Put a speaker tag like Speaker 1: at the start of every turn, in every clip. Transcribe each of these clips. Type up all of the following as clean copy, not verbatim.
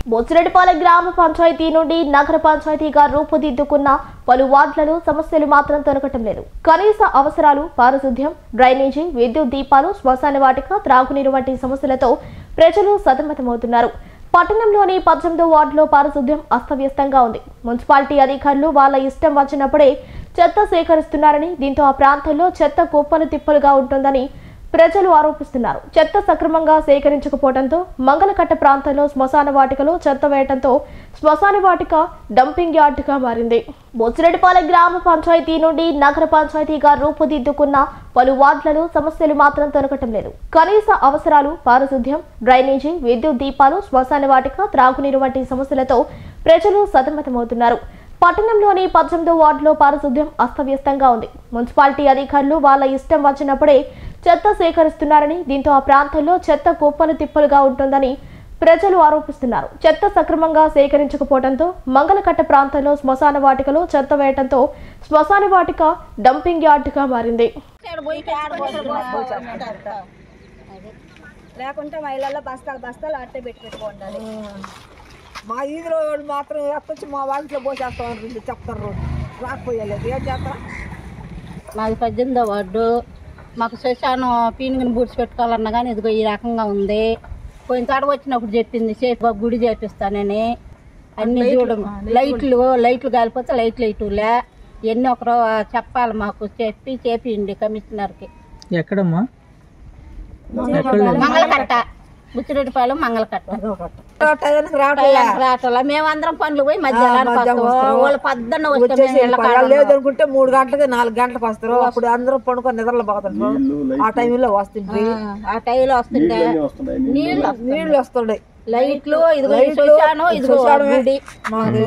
Speaker 1: బొచ్చిరెడ్డిపాలెం గ్రామ పంచాయతీ నుండి నగర పంచాయతీగా రూపుదిద్దుకున్న పలు వార్డులలో సమస్యలు మాత్రం తొలగటం లేదు. కనీస అవసరాలు, పారిశుద్ధ్యం, డ్రైనేజీ, విద్యుత్ దీపాలు, శ్మశాన వాటిక, త్రాగునీరు వంటి సమస్యలతో ప్రజలు సతమతమవుతున్నారు. పట్టణంలోని 18వ వార్డులో పారిశుద్ధ్యం అస్తవ్యస్తంగా ఉంది. మున్సిపాలిటీ అధికారులు వాళ్ళ ఇష్టం వచ్చినప్పుడే చెత్త సేకరిస్తున్నారని, దీంతో ఆ ప్రాంతంలో చెత్త కుప్పలు తిప్పలుగా ఉంటుందని ప్రజలు ఆరోపిస్తున్నారు. చెత్త సక్రమంగా సేకరించకపోవడంతో మంగళకట్ట ప్రాంతంలో శ్మశాన వాటికలో చెత్త వేయడంతో శ్మశాన వాటిక డంపింగ్ యార్డుగా మారింది. బొచ్చిరెడ్డిపాలెం గ్రామ పంచాయతీ నుండి నగర పంచాయతీగా రూపుదిద్దుకున్న పలు వార్డులలో సమస్యలు మాత్రం తొలగటం లేదు. కనీస అవసరాలు, పారిశుద్ధ్యం, డ్రైనేజీ, విద్యుత్ దీపాలు, శ్మశాన వాటిక, త్రాగునీరు వంటి సమస్యలతో ప్రజలు సతమతమవుతున్నారు. పట్టణంలోని 18వ వార్డులో పారిశుద్ధ్యం అస్తవ్యస్తంగా ఉంది. మున్సిపాలిటీ అధికారులు వాళ్ళ ఇష్టం వచ్చినప్పుడే చెత్త సేకరిస్తున్నారని, దీంతో ఆ ప్రాంతంలో చెత్త కుప్పలు తిప్పలుగా ఉంటుందని ప్రజలు ఆరోపిస్తున్నారు. చెత్త సక్రమంగా సేకరించకపోవడంతో మంగళకట్ట ప్రాంతంలో శ్మశాన వాటికలో చెత్త వేయడంతో శ్మశాన వాటిక డంపింగ్ యార్డుగా మారింది.
Speaker 2: లేకుంటే మహిళల్లో బస్తాలు అట్టే పెట్టుకోండి. మా ఈదులో మాత్రం ఎక్కొచ్చి మా వాటిలో పోసేస్తాం చెప్తారు. రాకపోయలేదు ఏం చేస్తాం.
Speaker 3: మాది 18వ వార్డు. మాకు శ్మశానం పీనుగుని బూడ్చి పెట్టుకోవాలన్నా కానీ ఇదిగో ఈ రకంగా ఉంది. పోయిన తాడ వచ్చినప్పుడు చెప్పింది చేతి గుడి చేపిస్తానని. అన్ని చూడము, లైట్లు కాలిపోతే లైట్లు ఇటులే ఎన్ని ఒకరో చెప్పాలి మాకు, చేపియండి కమిషనర్కి.
Speaker 4: ఎక్కడమ్మా?
Speaker 3: మంగళకట్ట, బుచ్చిరెడ్డిపాలెం మంగళకట్ట. రావట్లా మేమందరం పనులు పోయి మధ్యాహ్నానికి వాళ్ళు పొద్దున్న
Speaker 2: లేదనుకుంటే 3 గంటలకి 4 గంటలకు వస్తారు. అప్పుడు అందరూ పడుకొని నిద్రలో పోతుంటారు. ఆ టైంలో వస్తుండే నీళ్లు వస్తుండే,
Speaker 3: లైట్లు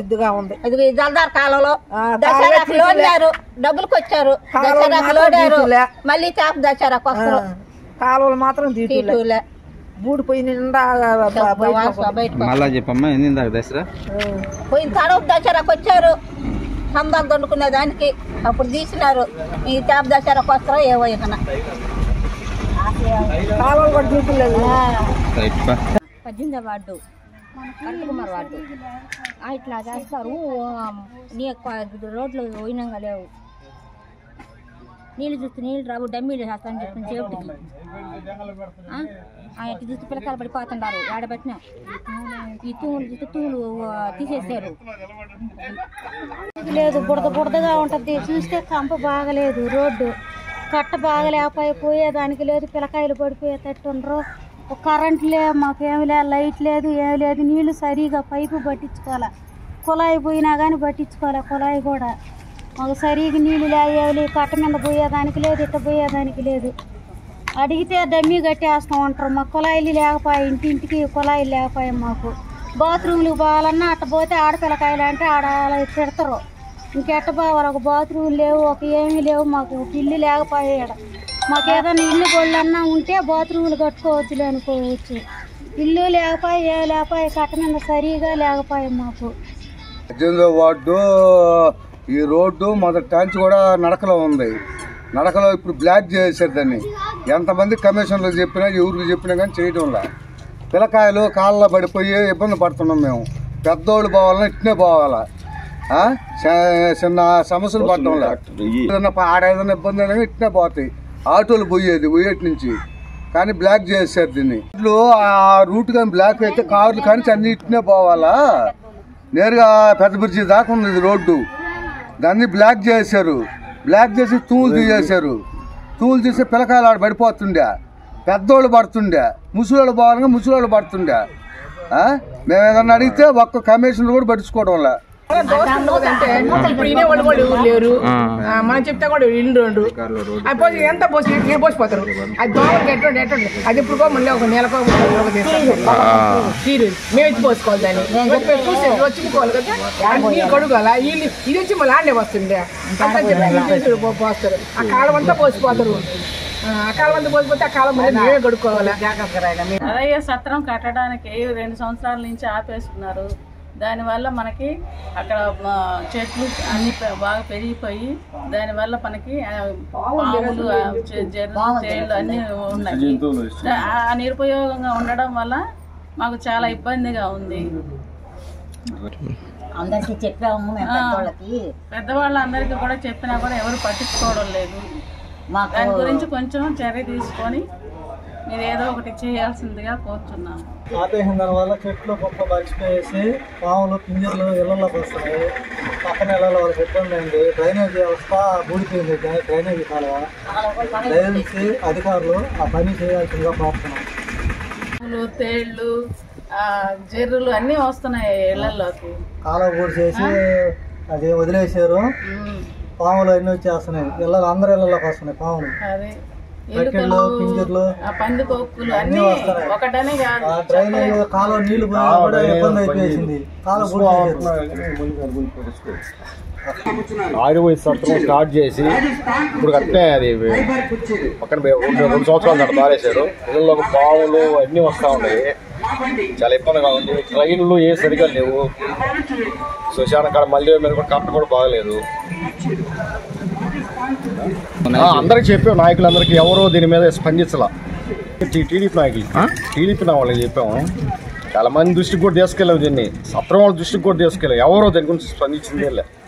Speaker 3: ఇదిగా ఉంది. ఇది జల్దార్ కాలంలో దసరాకు లోడారు, డబ్బులకు వచ్చారు, దసరాకు లోడారు, మళ్ళీ చేప దసరాకు వస్తారు.
Speaker 2: కాలువలు మాత్రం తీటులే బూడిపోయి నిండా
Speaker 4: మళ్ళా చెప్పమ్మా. ఏంది దసరా?
Speaker 3: పోయిన తడవ దసరాకు వచ్చారు సందాలు దండుకునే దానికి, అప్పుడు తీసినారు. ఈ చేప దసరాకు వస్తారో ఏవో ఇక
Speaker 2: కాలువలు కూడా తీటులేదు.
Speaker 5: 18వ వార్డు అనంతకుమార్ వార్డు ఇట్లా చేస్తారు. రోడ్లు పోయినాక లేవు, నీళ్ళు చూస్తే నీళ్ళు రావు, డమ్మీలు చేస్తారని చెప్పిన సేఫ్టీకి ఆయనకి చూస్తే పిల్లకాయలు పడిపోతున్నారు. ఆడబట్టిన ఈ తూములు చూస్తే తూములు తీసేసారు.
Speaker 6: లేదు, బుడదగా ఉంటుంది. చూస్తే కంప బాగలేదు, రోడ్డు కట్ట పోయేదానికి లేదు, పిల్లకాయలు పడిపోయేటట్టు ఉండరు. కరెంట్ లేదు, మాకేమి లేదు, లైట్ లేదు, ఏమి లేదు. నీళ్లు సరిగా పైపు పట్టించుకోవాలి, కుళాయి పోయినా కానీ పట్టించుకోవాలి. కుళాయి కూడా మాకు సరిగా నీళ్ళు లేవాలి. కట్ట మీద పోయేదానికి లేదు, ఇట్ట పోయేదానికి లేదు. అడిగితే డమ్మీ కట్టేస్తాం అంటారు. మాకు కుళాయిలు లేకపోయా, ఇంటింటికి కుళాయిలు లేకపోయా. మాకు బాత్రూమ్లకు పోవాలన్నా అట్ట పోతే ఆడపిల్లకాయలు అంటే ఆడ పెడతారు. ఇంకెట్ట పోవాలి, ఒక బాత్రూమ్ లేవు, ఒక ఏమీ లేవు. మాకు ఇల్లు లేకపోయాడు. మాకు ఏదైనా ఇల్లు గొళ్ళన్నా ఉంటే బాత్రూములు కట్టుకోవచ్చులే అనుకోవచ్చు. ఇల్లు లేకపోయా, ఏ లేకపోయా, కట్ట మీద సరిగా లేకపోయా. మాకు
Speaker 7: 18వ వార్డు ఈ రోడ్డు మొదటి టాంచి కూడా నడకలో ఉంది. నడకలో ఇప్పుడు బ్లాక్ చేశారు దాన్ని. ఎంతమంది కమిషన్లు చెప్పినా ఎవరికి చెప్పినా కానీ చేయడంలా. పిల్లకాయలు కాళ్ళలో పడిపోయి ఇబ్బంది పడుతున్నాం మేము. పెద్దోళ్ళు పోవాలన్నా ఇట్నే పోవాలా, చిన్న సమస్యలు పడటంలా. ఆడేదైనా ఇబ్బంది అయినా ఇట్నే పోతాయి. ఆటోలు పోయేటి నుంచి కానీ బ్లాక్ చేశారు దీన్ని. ఆ రూట్ కానీ బ్లాక్ అయితే కార్లు కానీ అన్ని ఇట్నే పోవాలా. నేరుగా పెద్ద బ్రిడ్జి దాకా ఉంది ఇది రోడ్డు. దాన్ని బ్లాక్ చేశారు. బ్లాక్ చేసి తూములు తీసేశారు. తూములు తీసి పిల్లకాయలు ఆడ పడిపోతుండే, పెద్దోళ్ళు పడుతుండే, ముసలోళ్ళు పోవాలంగా ముసలోళ్ళు పడుతుండే. మేము ఏదన్నా అడిగితే ఒక్క కమిషన్లు కూడా పట్టించుకోవడంలా.
Speaker 8: ఇప్పుడు ఇనేవాళ్ళు కూడా ఎవరు లేరు. మనం చెప్తే కూడా ఇల్లు పోసి ఎంత పోసిపోతారు. అది దోమలకి ఎట్టుండే అది ఇప్పుడు మళ్ళీ ఒక నెలకు తీరు మేము ఎత్తి పోసుకోవాలి. దాన్ని చూసి వచ్చిపోవాలి కదా, నీళ్ళు కడుగాల. వీళ్ళు ఇది వచ్చి మళ్ళీ ఆడనే వస్తుండే పోస్తారు. ఆ కాలం అంతా పోసిపోతారు. ఆ కాలం అంతా పోసిపోతే ఆ కాలం మళ్ళీ మేమే కడుక్కోవాలి.
Speaker 9: అదయ్య సత్రం కట్టడానికి 2 సంవత్సరాల నుంచి ఆపేస్తున్నారు. దానివల్ల మనకి అక్కడ చెట్లు అన్ని బాగా పెరిగిపోయి దానివల్ల మనకి పాములు, జర్రు, తేళ్ళు అన్నీ ఉన్నాయి. నిరుపయోగంగా ఉండడం వల్ల మాకు చాలా ఇబ్బందిగా ఉంది.
Speaker 3: అందరికి చెప్పాము
Speaker 9: పెద్దవాళ్ళందరికీ కూడా చెప్పినా కూడా ఎవరు పట్టించుకోవడం లేదు. దాని గురించి కొంచెం చర్య తీసుకొని మీరు ఏదో ఒకటి చేయాల్సిందిగా కోరుతున్నాను.
Speaker 10: ఆపేసిన దానివల్ల చెట్లు గొప్ప పరిచిపోయేసి పాములు పింజర్లు ఇళ్లలోకి వస్తున్నాయి. పక్కన ఇళ్లలో వాళ్ళకి ఇబ్బంది అయింది. డ్రైనేజీ వ్యవస్థ ఊడిపోయింది. డ్రైనేజీ కాలువ దయచేసి అధికారులు ఆ పని చేయాల్సిందిగా కోరుతున్నాం.
Speaker 9: తేళ్లు జర్రులు అన్నీ వస్తున్నాయి ఇళ్లలోకి.
Speaker 10: కాలువ పూడ్చేసి అది వదిలేసారు. పాములు అన్నీ వచ్చేస్తున్నాయి. ఇళ్ళలో అందరి ఇళ్లలోకి వస్తున్నాయి పాములు. పింజర్లు
Speaker 9: పందికొక్కులు అన్ని ఒకటనే కాదు.
Speaker 10: డ్రైనేజ్ కాలువ నీళ్లు కూడా ఇబ్బంది అయిపోయింది. కాలువ
Speaker 11: ఆయుర్వేద సత్రం స్టార్ట్ చేసి ఇప్పుడు కట్టే అది పక్కన 2 సంవత్సరాలు దాంట్లో పారేశారు. ఇళ్ళలో పాములు అన్నీ వస్తూ ఉన్నాయి. చాలా ఇబ్బందిగా ఉంది. ట్రైన్లు ఏ సరిగా లేవు. శ్మశాన కాడ మళ్ళీ మీద కూడా కరెంట్ కూడా బాగలేదు. అందరికి చెప్పాము, నాయకులందరికీ ఎవరో దీని మీద స్పందించాల. టీడీపీ వాళ్ళకి చెప్పాము. చాలా మంది దృష్టికి కూడా తీసుకెళ్ళాము. దీన్ని సత్రం వాళ్ళ దృష్టికి కూడా తీసుకెళ్ళాము. ఎవరో దీని గురించి స్పందించిందే లే.